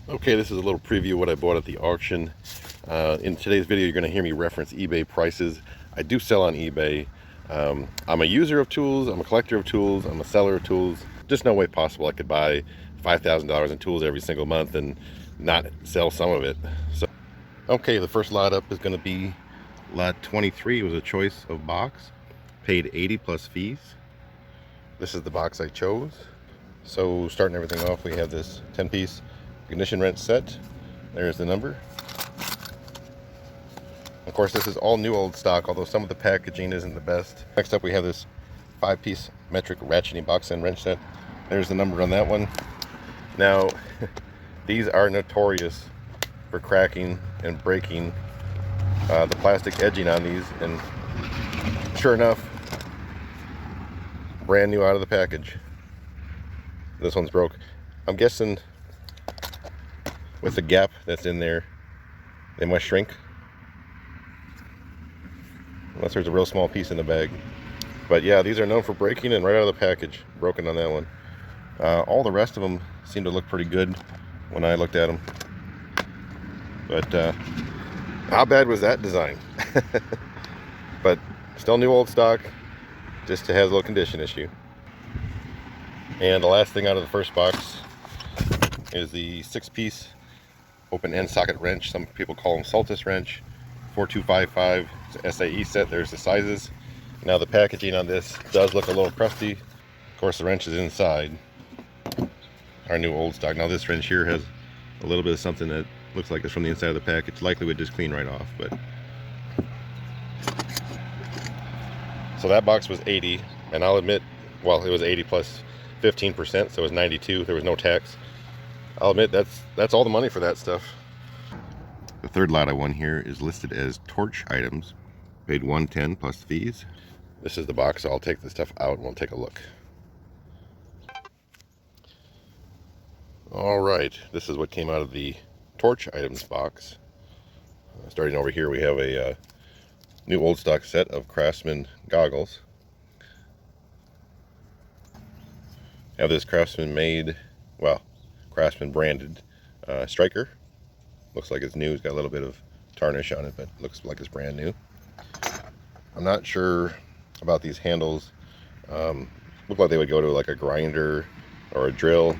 Okay, this is a little preview of what I bought at the auction. In today's video, you're going to hear me reference eBay prices. I do sell on eBay. I'm a user of tools, I'm a collector of tools, I'm a seller of tools. Just no way possible I could buy $5,000 in tools every single month and not sell some of it. So, okay, the first lot up is going to be lot 23. It was a choice of box. Paid 80 plus fees. This is the box I chose. So starting everything off, we have this 10-piece ignition wrench set. There's the number. Of course, this is all new old stock, although some of the packaging isn't the best. Next up, we have this 5-piece metric ratcheting box and wrench set. There's the number on that one. Now, these are notorious for cracking and breaking. The plastic edging on these, and sure enough, brand new out of the package. This one's broke. I'm guessing with the gap that's in there, they must shrink. Unless there's a real small piece in the bag. But yeah, these are known for breaking, and right out of the package, broken on that one. All the rest of them seem to look pretty good when I looked at them. But how bad was that design? But still new old stock, just has a little condition issue. And the last thing out of the first box is the 6-piece open end socket wrench. Some people call them Saltus wrench. 4255. It's an SAE set. There's the sizes. Now the packaging on this does look a little crusty. Of course, the wrench is inside our new old stock. Now this wrench here has a little bit of something that looks like it's from the inside of the package. Likely would just clean right off. But so that box was 80, and I'll admit, well, it was 80 plus 15%, so it was 92. There was no tax. I'll admit that's all the money for that stuff. The third lot I won here is listed as torch items. Paid $110 plus fees. This is the box, so I'll take the stuff out and we'll take a look. All right, this is what came out of the torch items box. Starting over here, we have a new old stock set of Craftsman goggles. Have this Craftsman made, well, Craftsman branded striker. Looks like it's new. It's got a little bit of tarnish on it, but looks like it's brand new. I'm not sure about these handles. Look like they would go to like a grinder or a drill.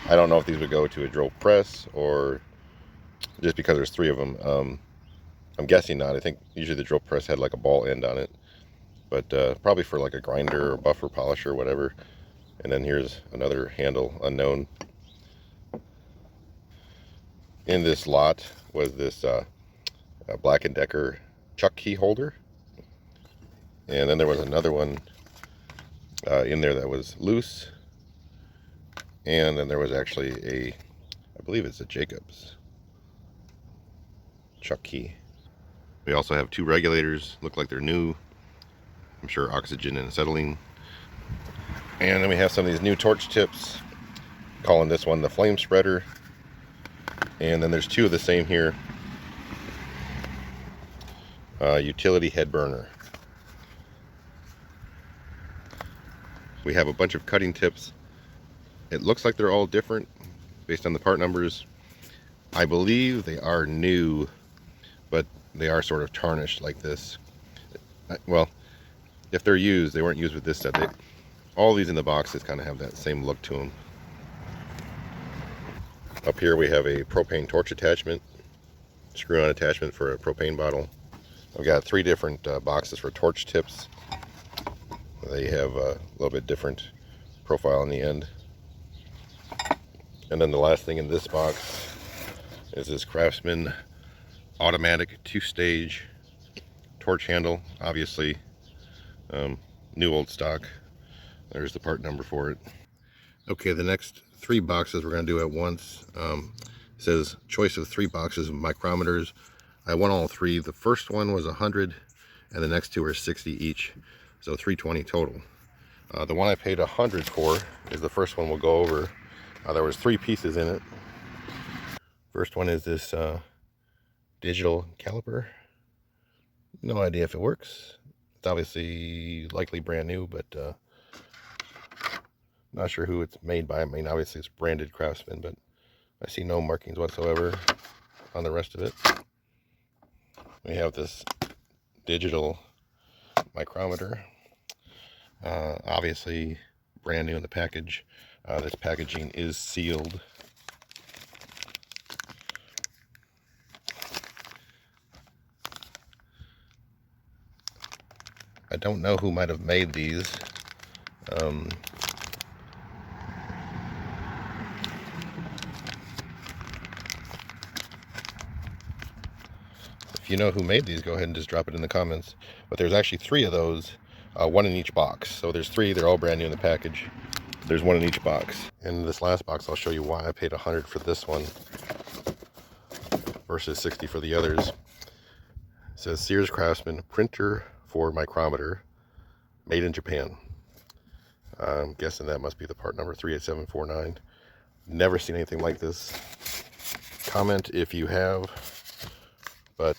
I don't know if these would go to a drill press or just because there's 3 of them. I'm guessing not. I think usually the drill press had like a ball end on it, but probably for like a grinder or buffer polisher or whatever. And then here's another handle, unknown. In this lot was this Black & Decker chuck key holder. And then there was another one in there that was loose. And then there was actually I believe it's a Jacobs chuck key. We also have 2 regulators, look like they're new. I'm sure oxygen and acetylene. And then we have some of these new torch tips, calling this one the flame spreader. And then there's 2 of the same here. Utility head burner. We have a bunch of cutting tips. It looks like they're all different based on the part numbers. I believe they are new, but they are sort of tarnished like this. Well, if they're used, they weren't used with this set. All these in the boxes kind of have that same look to them. Up here we have a propane torch attachment, screw-on attachment for a propane bottle. I've got 3 different boxes for torch tips. They have a little bit different profile on the end. And then the last thing in this box is this Craftsman automatic 2-stage torch handle. Obviously, new old stock. There's the part number for it. Okay, the next 3 boxes we're going to do at once. It says choice of 3 boxes of micrometers. I won all 3. The first one was 100, and the next 2 are 60 each, so 320 total. The one I paid 100 for is the first one we'll go over. There was 3 pieces in it. First one is this digital caliper. No idea if it works. It's obviously likely brand new, but not sure who it's made by. I mean, obviously it's branded Craftsman, but I see no markings whatsoever on the rest of it. We have this digital micrometer, obviously brand new in the package. This packaging is sealed. I don't know who might have made these. If you know who made these, go ahead and just drop it in the comments. But there's actually 3 of those, one in each box. So there's 3, they're all brand new in the package. There's 1 in each box. In this last box, I'll show you why I paid $100 for this one versus $60 for the others. It says Sears Craftsman printer for micrometer, made in Japan. I'm guessing that must be the part number 38749. Never seen anything like this. Comment if you have. But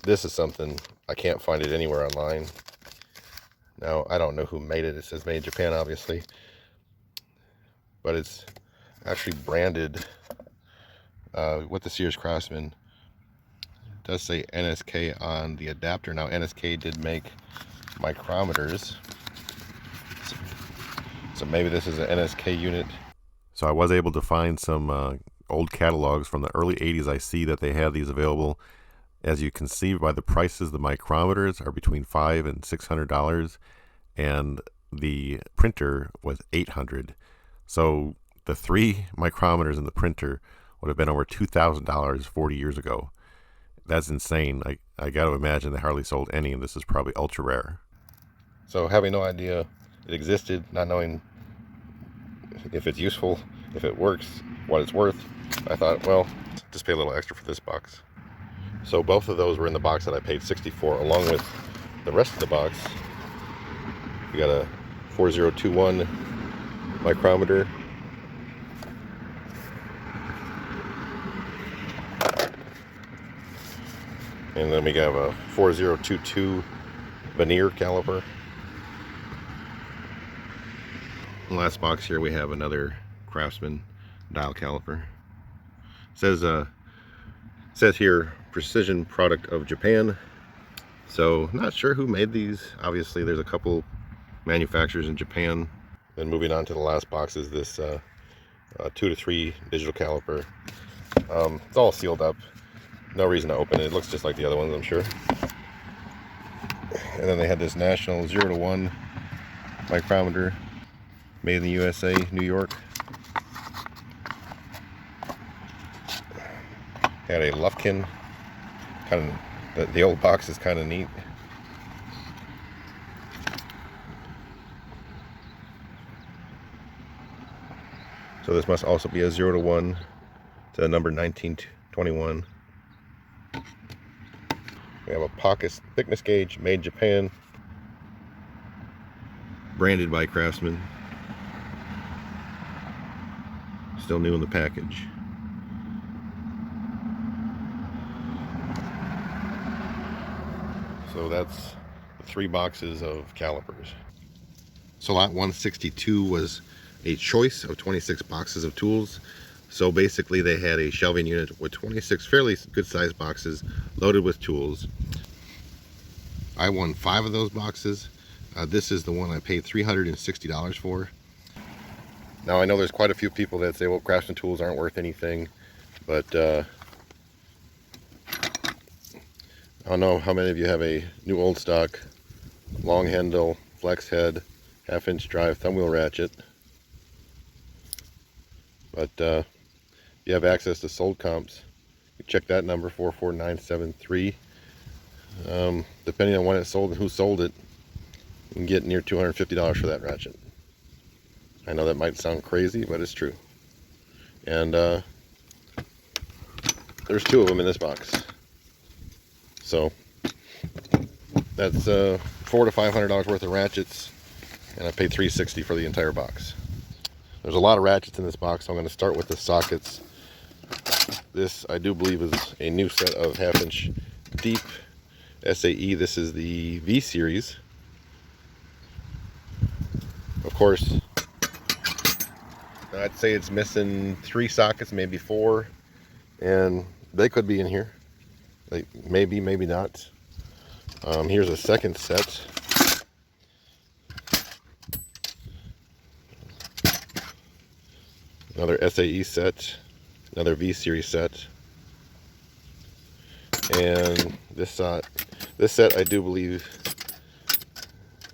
this is something, I can't find it anywhere online. Now, I don't know who made it. It says made in Japan, obviously. But it's actually branded with the Sears Craftsman. It does say NSK on the adapter. Now, NSK did make micrometers. So maybe this is an NSK unit. So I was able to find some old catalogs from the early 80s. I see that they have these available. As you can see by the prices, the micrometers are between $500 and $600, and the printer was $800. So the 3 micrometers in the printer would have been over $2,000 40 years ago. That's insane. I got to imagine they hardly sold any, and this is probably ultra rare. So having no idea it existed, not knowing if it's useful, if it works, what it's worth, I thought, well, just pay a little extra for this box. So both of those were in the box that I paid $60 for, along with the rest of the box. We got a 4021 micrometer. And then we have a 4022 veneer caliper. In the last box here we have another Craftsman dial caliper. It says here, precision product of Japan. So not sure who made these. Obviously there's a couple manufacturers in Japan. Then moving on to the last box is this 2 to 3 digital caliper. It's all sealed up. No reason to open it. It looks just like the other ones, I'm sure. And then they had this National 0 to 1 micrometer, made in the USA, New York. Had a Lufkin. Kind of, the old box is kind of neat. So this must also be a 0 to 1 to number 1921. We have a pocket thickness gauge, made in Japan, branded by Craftsman. Still new in the package. So that's the 3 boxes of calipers. So lot 162 was a choice of 26 boxes of tools. So basically they had a shelving unit with 26 fairly good sized boxes loaded with tools. I won 5 of those boxes. This is the one I paid $360 for. Now I know there's quite a few people that say, well, Craftsman tools aren't worth anything, but I don't know how many of you have a new old stock long handle, flex head, 1/2-inch drive thumb wheel ratchet. But you have access to sold comps. You check that number, 44973. Depending on when it's sold and who sold it, you can get near $250 for that ratchet. I know that might sound crazy, but it's true. And there's 2 of them in this box. So that's $400 to $500 worth of ratchets, and I paid $360 for the entire box. There's a lot of ratchets in this box, so I'm going to start with the sockets. This, I do believe, is a new set of 1/2-inch deep SAE. This is the V series. Of course, I'd say it's missing 3 sockets, maybe 4, and they could be in here. Like maybe, maybe not. Here's a second set. Another SAE set, another V series set, and this set I do believe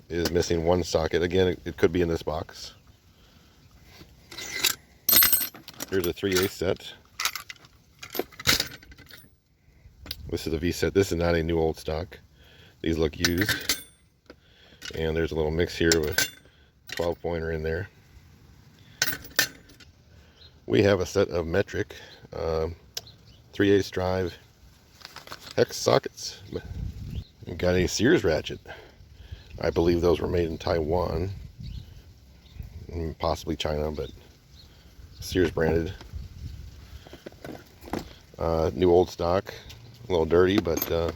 is missing 1 socket. Again, it could be in this box. Here's a 3/8 set. This is a V set. This is not a new old stock. These look used. And there's a little mix here with 12 pointer in there. We have a set of metric 3/8 drive hex sockets. We've got a Sears ratchet. I believe those were made in Taiwan, possibly China, but Sears branded. New old stock, a little dirty, but a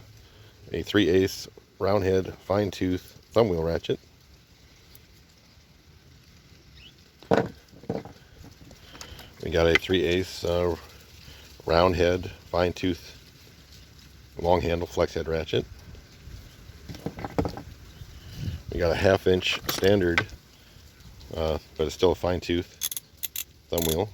3/8 round head fine tooth thumb wheel ratchet. We got a 3/8 round head fine tooth long handle flex head ratchet. We got a 1/2 inch standard, but it's still a fine tooth thumb wheel.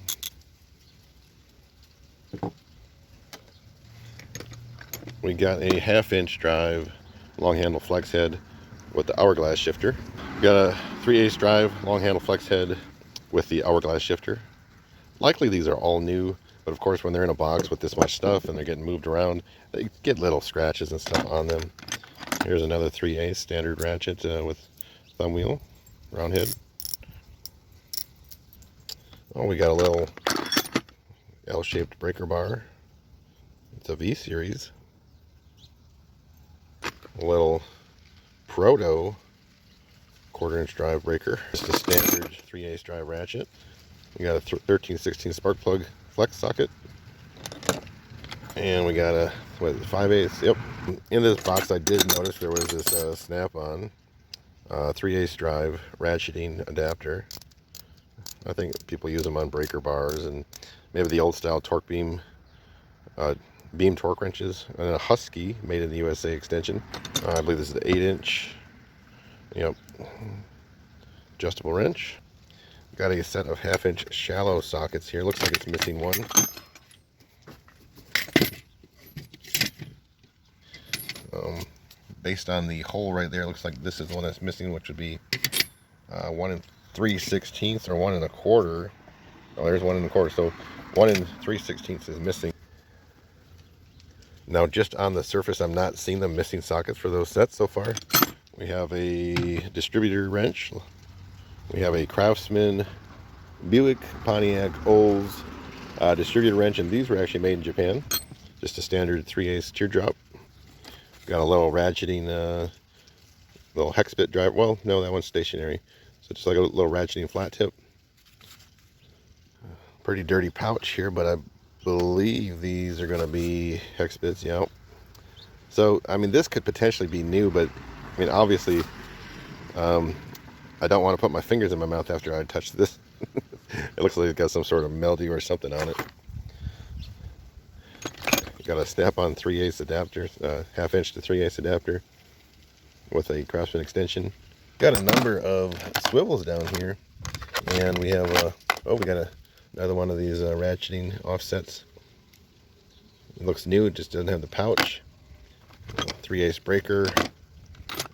We got a 1/2 inch drive long handle flex head with the hourglass shifter. We got a 3/8 drive long handle flex head with the hourglass shifter. Likely these are all new, but of course when they're in a box with this much stuff and they're getting moved around, they get little scratches and stuff on them. Here's another 3/8 standard ratchet with thumb wheel, round head. Oh, we got a little L-shaped breaker bar. It's a V series. A little proto 1/4 inch drive breaker. Just a standard 3/8 drive ratchet. We got a 13/16 spark plug flex socket. And we got a, what is it, 5/8? Yep. In this box I did notice there was this snap-on 3/8 drive ratcheting adapter. I think people use them on breaker bars and maybe the old style torque beam torque wrenches, and a Husky made in the USA extension. I believe this is the 8-inch adjustable wrench. Got a set of 1/2 inch shallow sockets here. Looks like it's missing 1. Based on the hole right there, looks like this is the one that's missing, which would be 1 3/16 or 1 1/4. Oh, there's 1 1/4. So 1 3/16 is missing. Now, just on the surface, I'm not seeing the missing sockets for those sets so far. We have a distributor wrench. We have a Craftsman, Buick, Pontiac, Olds distributor wrench, and these were actually made in Japan. Just a standard 3/8 teardrop. Got a little ratcheting, little hex bit driver. Well, no, that one's stationary. So just like a little ratcheting flat tip. Pretty dirty pouch here, but I believe these are going to be hex bits. Yeah. So I mean, this could potentially be new, but I mean, obviously, I don't want to put my fingers in my mouth after I touch this. It looks like it's got some sort of mildew or something on it. Got a snap-on 3/8 adapter, 1/2 inch to 3/8 adapter with a Craftsman extension. Got a number of swivels down here, and we have we got another one of these ratcheting offsets. It looks new, it just doesn't have the pouch. 3/8 breaker.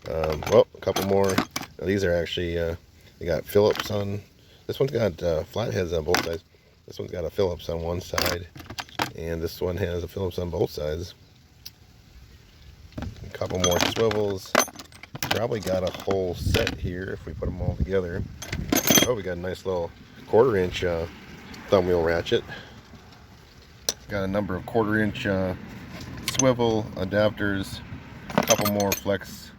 Well, a couple more. Now, these are actually they got Phillips on. This one's got flatheads on both sides. This one's got a Phillips on one side, and this one has a Phillips on both sides. A couple more swivels. Probably got a whole set here if we put them all together. Oh, we got a nice little 1/4 inch thumb wheel ratchet. Got a number of 1/4 inch swivel adapters. A couple more flex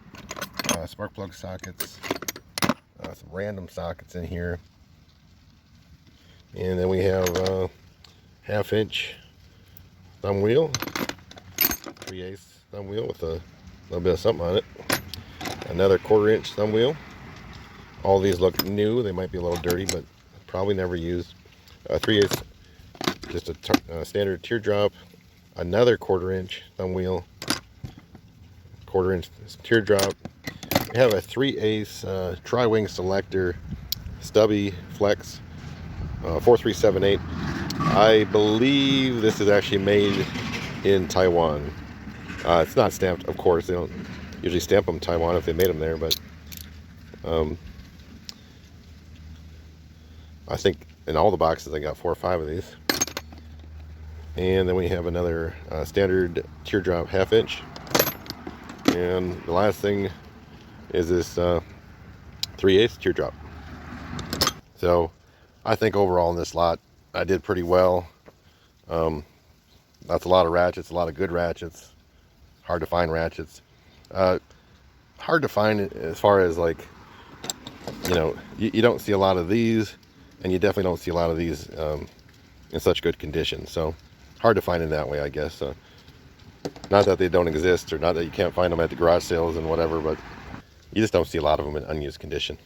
spark plug sockets. Some random sockets in here. And then we have 1/2 inch thumb wheel, 3/8 thumb wheel with a little bit of something on it. Another 1/4 inch thumb wheel. All these look new. They might be a little dirty, but probably never used. 3/8, just a standard teardrop, another 1/4 inch thumb wheel, 1/4 inch teardrop. We have a 3/8 tri-wing selector, stubby flex, 4378. I believe this is actually made in Taiwan. It's not stamped, of course. They don't usually stamp them in Taiwan if they made them there, but I think in all the boxes I got 4 or 5 of these. And then we have another standard teardrop 1/2 inch. And the last thing is this 3/8 teardrop. So I think overall in this lot I did pretty well. That's a lot of ratchets, a lot of good ratchets. Hard to find ratchets. Hard to find as far as, like, you know, you don't see a lot of these, and you definitely don't see a lot of these in such good condition. So hard to find in that way, I guess. Not that they don't exist, or not that you can't find them at the garage sales and whatever, but you just don't see a lot of them in unused condition.